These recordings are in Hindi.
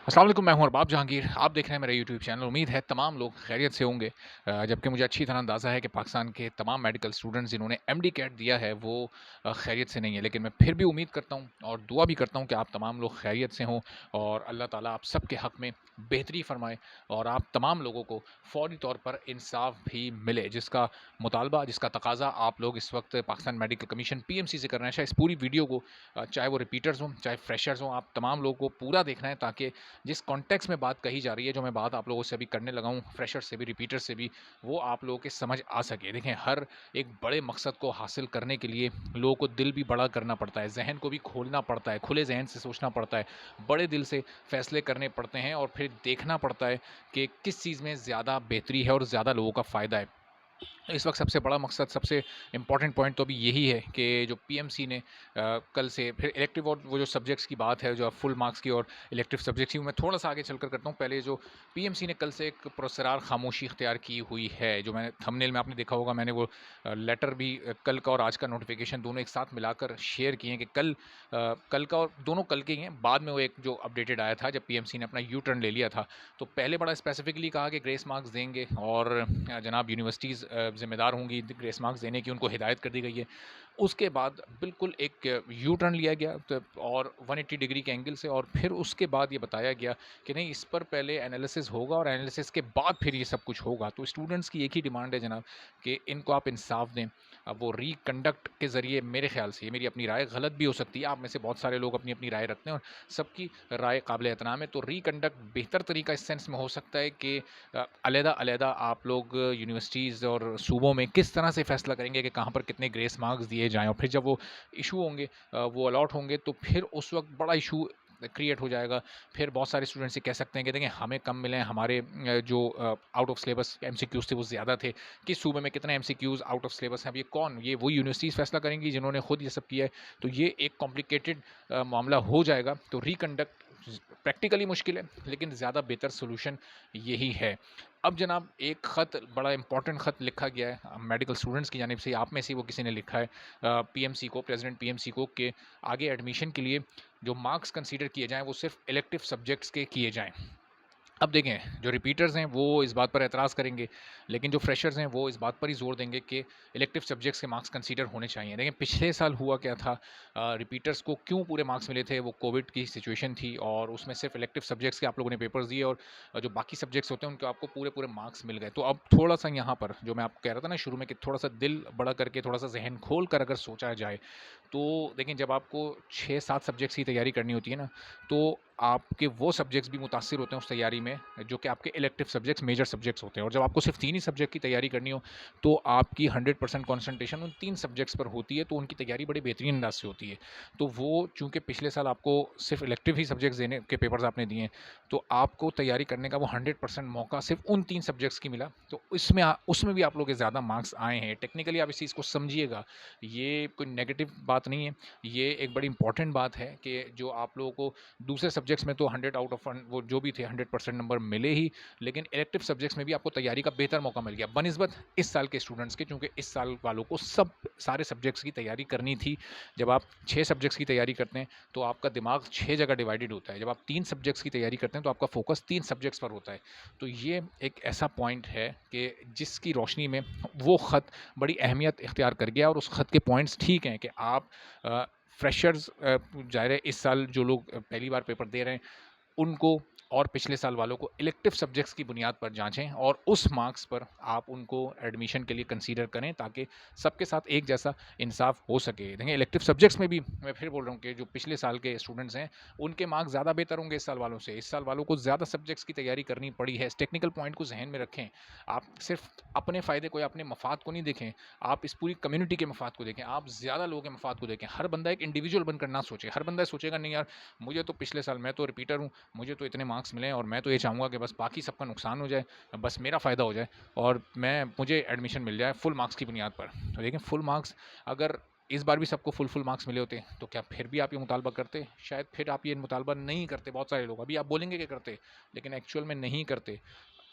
अस्सलाम वालेकुम, मैं हूं अरबाब जहांगीर। आप देख रहे हैं मेरा यूट्यूब चैनल। उम्मीद है तमाम लोग खैरियत से होंगे। जबकि मुझे अच्छी तरह अंदाज़ा है कि पाकिस्तान के तमाम मेडिकल स्टूडेंट्स जिन्होंने एमडी कैट दिया है वो खैरियत से नहीं है। लेकिन मैं फिर भी उम्मीद करता हूं और दुआ भी करता हूं कि आप तमाम लोग खैरियत से हों और अल्लाह ताला आप सबके हक़ में बेहतरी फ़रमाए और आप तमाम लोगों को फ़ौरी तौर पर इंसाफ़ भी मिले, जिसका मुतालबा, जिसका तकाज़ा आप लोग इस वक्त पाकिस्तान मेडिकल कमीशन पीएमसी से कर रहे हैं। शायद इस पूरी वीडियो को चाहे वो रिपीटर्स हों, चाहे फ्रेशर्स हों, आप तमाम लोगों को पूरा देखना है ताकि जिस कॉन्टेक्स्ट में बात कही जा रही है, जो मैं बात आप लोगों से अभी करने लगा हूँ, फ्रेशर से भी, रिपीटर से भी, वो आप लोगों के समझ आ सके। देखें, हर एक बड़े मकसद को हासिल करने के लिए लोगों को दिल भी बड़ा करना पड़ता है, ज़हन को भी खोलना पड़ता है, खुले ज़हन से सोचना पड़ता है, बड़े दिल से फैसले करने पड़ते हैं और फिर देखना पड़ता है कि किस चीज़ में ज़्यादा बेहतरी है और ज़्यादा लोगों का फ़ायदा है। इस वक्त सबसे बड़ा मकसद, सबसे इम्पॉर्टेंट पॉइंट तो अभी यही है कि जो पीएमसी ने कल से फिर इलेक्टिव और वो जो सब्जेक्ट्स की बात है, जो फुल मार्क्स की और इलेक्टिव सब्जेक्ट्स की, मैं थोड़ा सा आगे चलकर करता हूँ। पहले जो पीएमसी ने कल से एक पुरस्कार खामोशी इख्तियार की हुई है, जो मैंने थंबनेल में आपने देखा होगा, मैंने वो लेटर भी कल का और आज का नोटिफिकेशन दोनों एक साथ मिलाकर शेयर किए हैं कि कल का और दोनों कल के ही हैं। बाद में वो एक जो अपडेटेड आया था जब पीएमसी ने अपना यू टर्न ले लिया था, तो पहले बड़ा स्पेसिफिकली कहा कि ग्रेस मार्क्स देंगे और जनाब यूनिवर्सिटीज़ ज़िम्मेदार होंगी ग्रेस मार्क्स देने की, उनको हिदायत कर दी गई है। उसके बाद बिल्कुल एक यू टर्न लिया गया और 180 डिग्री के एंगल से, और फिर उसके बाद ये बताया गया कि नहीं, इस पर पहले एनालिसिस होगा और एनालिसिस के बाद फिर ये सब कुछ होगा। तो स्टूडेंट्स की एक ही डिमांड है जनाब कि इनको आप इंसाफ दें। अब वो रिकंडक्ट के ज़रिए, मेरे ख्याल से, ये मेरी अपनी राय गलत भी हो सकती है, आप में से बहुत सारे लोग अपनी अपनी राय रखते हैं और सबकी राय काबिल एहतराम है, तो रिकंडक्ट बेहतर तरीका इस सेंस में हो सकता है कि अलहदा-अलहदा आप लोग यूनिवर्सिटीज़ और सूबों में किस तरह से फ़ैसला करेंगे कि कहाँ पर कितने ग्रेस मार्क्स दिए जाएँ, और फिर जब वो इश्यू होंगे, वो अलॉट होंगे, तो फिर उस वक़्त बड़ा इश्यू क्रिएट हो जाएगा। फिर बहुत सारे स्टूडेंट्स ये कह सकते हैं कि देखिए, हमें कम मिले हैं, हमारे जो आउट ऑफ सिलेबस एमसीक्यूज़ थे वो ज़्यादा थे। किस सूबे में कितने एमसीक्यूज़ आउट ऑफ सिलेबस हैं, अब ये कौन, ये वही यूनिवर्सिटीज़ फ़ैसला करेंगी जिन्होंने खुद ये सब किया है। तो ये एक कॉम्प्लिकेटेड मामला हो जाएगा। तो रिकंडक्ट प्रैक्टिकली मुश्किल है, लेकिन ज़्यादा बेहतर सॉल्यूशन यही है। अब जनाब, एक ख़त, बड़ा इंपॉर्टेंट ख़त लिखा गया है मेडिकल स्टूडेंट्स की जानिब से, आप में से वो किसी ने लिखा है पीएमसी को, प्रेसिडेंट पीएमसी को, कि आगे एडमिशन के लिए जो मार्क्स कंसीडर किए जाएँ वो सिर्फ़ इलेक्टिव सब्जेक्ट्स के किए जाएँ। अब देखें, जो रिपीटर्स हैं वो इस बात पर एतराज़ करेंगे, लेकिन जो फ्रेशर्स हैं वो इस बात पर ही ज़ोर देंगे कि इलेक्टिव सब्जेक्ट्स के मार्क्स कंसीडर होने चाहिए। देखिए, पिछले साल हुआ क्या था, रिपीटर्स को क्यों पूरे मार्क्स मिले थे, वो कोविड की सिचुएशन थी और उसमें सिर्फ इलेक्टिव सब्जेक्ट्स के आप लोगों ने पेपर्स दिए और जो बाकी सब्जेक्ट्स होते हैं उनके आपको पूरे-पूरे मार्क्स मिल गए। तो अब थोड़ा-सा यहाँ पर जो मैं आपको कह रहा था ना शुरू में, कि थोड़ा-सा दिल बड़ा करके, थोड़ा-सा ज़हन खोल कर अगर सोचा जाए, तो देखें, जब आपको 6-7 सब्जेक्ट्स की तैयारी करनी होती है ना, तो आपके वो सब्जेक्ट्स भी मुतासिर होते हैं उस तैयारी में जो कि आपके इलेक्टिव सब्जेक्ट्स, मेजर सब्जेक्ट्स होते हैं। और जब आपको सिर्फ 3 ही सब्जेक्ट की तैयारी करनी हो, तो आपकी 100% कंसंट्रेशन उन 3 सब्जेक्ट्स पर होती है, तो उनकी तैयारी बड़ी बेहतरीन अंदाज से होती है। तो वो चूँकि पिछले साल आपको सिर्फ इलेक्टिव ही सब्जेक्ट्स देने के पेपर्स आपने दिए हैं, तो आपको तैयारी करने का वो 100% मौका सिर्फ उन 3 सब्जेक्ट्स की मिला। तो उसमें भी आप लोगों के ज़्यादा मार्क्स आए हैं। टेक्निकली आप इस चीज़ को समझिएगा, ये कोई नेगेटिव बात नहीं है, ये एक बड़ी इंपॉर्टेंट बात है कि जो आप लोगों को दूसरे सब्जेक्ट्स में तो 100 आउट ऑफ वो जो भी थे 100% नंबर मिले ही, लेकिन इलेक्टिव सब्जेक्ट्स में भी आपको तैयारी का बेहतर मौका मिल गया बनिस्बत इस साल के स्टूडेंट्स के, क्योंकि इस साल वालों को सारे सब्जेक्ट्स की तैयारी करनी थी। जब आप 6 सब्जेक्ट्स की तैयारी करते हैं तो आपका दिमाग 6 जगह डिवाइडेड होता है। जब आप 3 सब्जेक्ट्स की तैयारी करते हैं तो आपका फोकस 3 सब्जेक्ट्स पर होता है। तो ये एक ऐसा पॉइंट है कि जिसकी रोशनी में वो ख़त बड़ी अहमियत इख्तियार कर गया, और उस ख़त के पॉइंट्स ठीक हैं कि आप फ्रेशर्स, ज़ाहिर है इस साल जो लोग पहली बार पेपर दे रहे हैं उनको और पिछले साल वालों को इलेक्टिव सब्जेक्ट्स की बुनियाद पर जांचें और उस मार्क्स पर आप उनको एडमिशन के लिए कंसीडर करें, ताकि सबके साथ एक जैसा इंसाफ हो सके। देखिए, इलेक्टिव सब्जेक्ट्स में भी मैं फिर बोल रहा हूँ कि जो पिछले साल के स्टूडेंट्स हैं उनके मार्क्स ज़्यादा बेहतर होंगे इस साल वालों से। इस साल वालों को ज़्यादा सब्जेक्ट्स की तैयारी करनी पड़ी है। इस टेक्निकल पॉइंट को जहन में रखें। आप सिर्फ अपने फ़ायदे को या अपने मफाद को नहीं देखें, आप इस पूरी कम्युनिटी के मफाद को देखें, आप ज़्यादा लोगों के मफाद को देखें। हर बंदा एक इंडिविजुअल बनकर ना सोचे। हर बंदा सोचेगा, नहीं यार, मुझे तो पिछले साल, मैं तो रिपीटर हूँ, मुझे तो इतने मार्क्स मिले और मैं तो ये चाहूँगा कि बस बाकी सबका नुकसान हो जाए, बस मेरा फ़ायदा हो जाए और मुझे एडमिशन मिल जाए फुल मार्क्स की बुनियाद पर। तो देखें, फुल मार्क्स, अगर इस बार भी सबको फुल मार्क्स मिले होते तो क्या फिर भी आप ये मुतालबा करते? शायद फिर आप ये मुतालबा नहीं करते। बहुत सारे लोग, अभी आप बोलेंगे कि करते, लेकिन एक्चुअल में नहीं करते।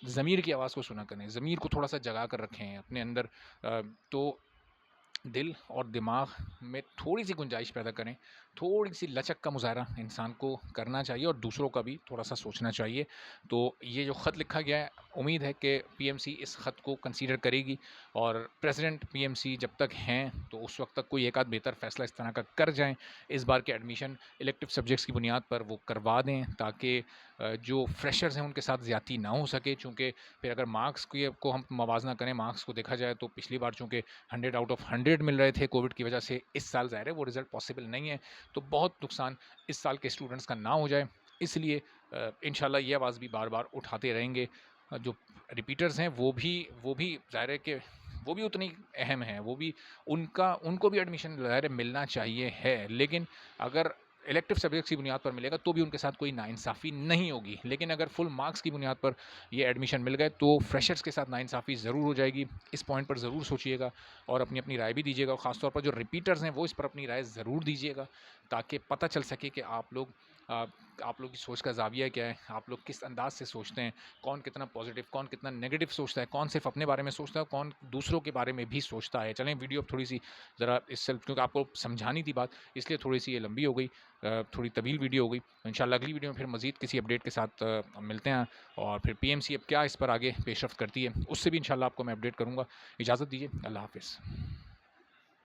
ज़मीर की आवाज़ को सुना करें, ज़मीर को थोड़ा सा जगा कर रखें अपने अंदर। तो दिल और दिमाग में थोड़ी-सी गुंजाइश पैदा करें, थोड़ी-सी लचक का मुज़ाहरा इंसान को करना चाहिए और दूसरों का भी थोड़ा-सा सोचना चाहिए। तो ये जो ख़त लिखा गया है, उम्मीद है कि पीएमसी इस ख़त को कंसीडर करेगी और प्रेज़िडेंट पीएमसी जब तक हैं, तो उस वक़्त तक कोई एक आध बेहतर फ़ैसला इस तरह का कर जाएँ। इस बार के एडमिशन इलेक्टिव सब्जेक्ट्स की बुनियाद पर वो करवा दें, ताकि जो फ्रेशर्स हैं उनके साथ ज़्यादती ना हो सके। चूँकि फिर अगर मार्क्स को हम मवाज़ना करें, मार्क्स को देखा जाए तो पिछली बार चूँकि 100 आउट ऑफ 100 मिल रहे थे कोविड की वजह से, इस साल ज़ाहिर है वो रिज़ल्ट पॉसिबल नहीं है, तो बहुत नुकसान इस साल के स्टूडेंट्स का ना हो जाए, इसलिए इंशाल्लाह ये आवाज़ भी बार-बार उठाते रहेंगे। जो रिपीटर्स हैं वो भी ज़ाहिर है कि वो भी उतनी अहम हैं, वो भी उनको भी एडमिशन ज़ाहिर है मिलना चाहिए है, लेकिन अगर इलेक्टिव सब्जेक्ट्स की बुनियाद पर मिलेगा तो भी उनके साथ कोई नाइंसाफ़ी नहीं होगी। लेकिन अगर फुल मार्क्स की बुनियाद पर ये एडमिशन मिल गए तो फ्रेशर्स के साथ नाइंसाफ़ी ज़रूर हो जाएगी। इस पॉइंट पर ज़रूर सोचिएगा और अपनी-अपनी राय भी दीजिएगा और ख़ास तौर पर जो रिपीटर्स हैं वो इस पर अपनी राय ज़रूर दीजिएगा, ताकि पता चल सके कि आप लोग की सोच का ज़ाविया क्या है, आप लोग किस अंदाज़ से सोचते हैं, कौन कितना पॉज़िटिव, कौन कितना नेगेटिव सोचता है, कौन सिर्फ़ अपने बारे में सोचता है, कौन दूसरों के बारे में भी सोचता है। चलें वीडियो अब थोड़ी-सी ज़रा इससे, क्योंकि आपको समझानी थी बात, इसलिए थोड़ी-सी ये लंबी हो गई, थोड़ी तवील वीडियो हो गई। इंशाल्लाह अगली वीडियो में फिर मज़ीद किसी अपडेट के साथ मिलते हैं और फिर पीएमसी अब क्या इस पर आगे पेशरफ़्त करती है, उससे भी इंशाल्लाह आपको मैं अपडेट करूँगा। इजाज़त दीजिए, अल्लाह हाफ़िज़।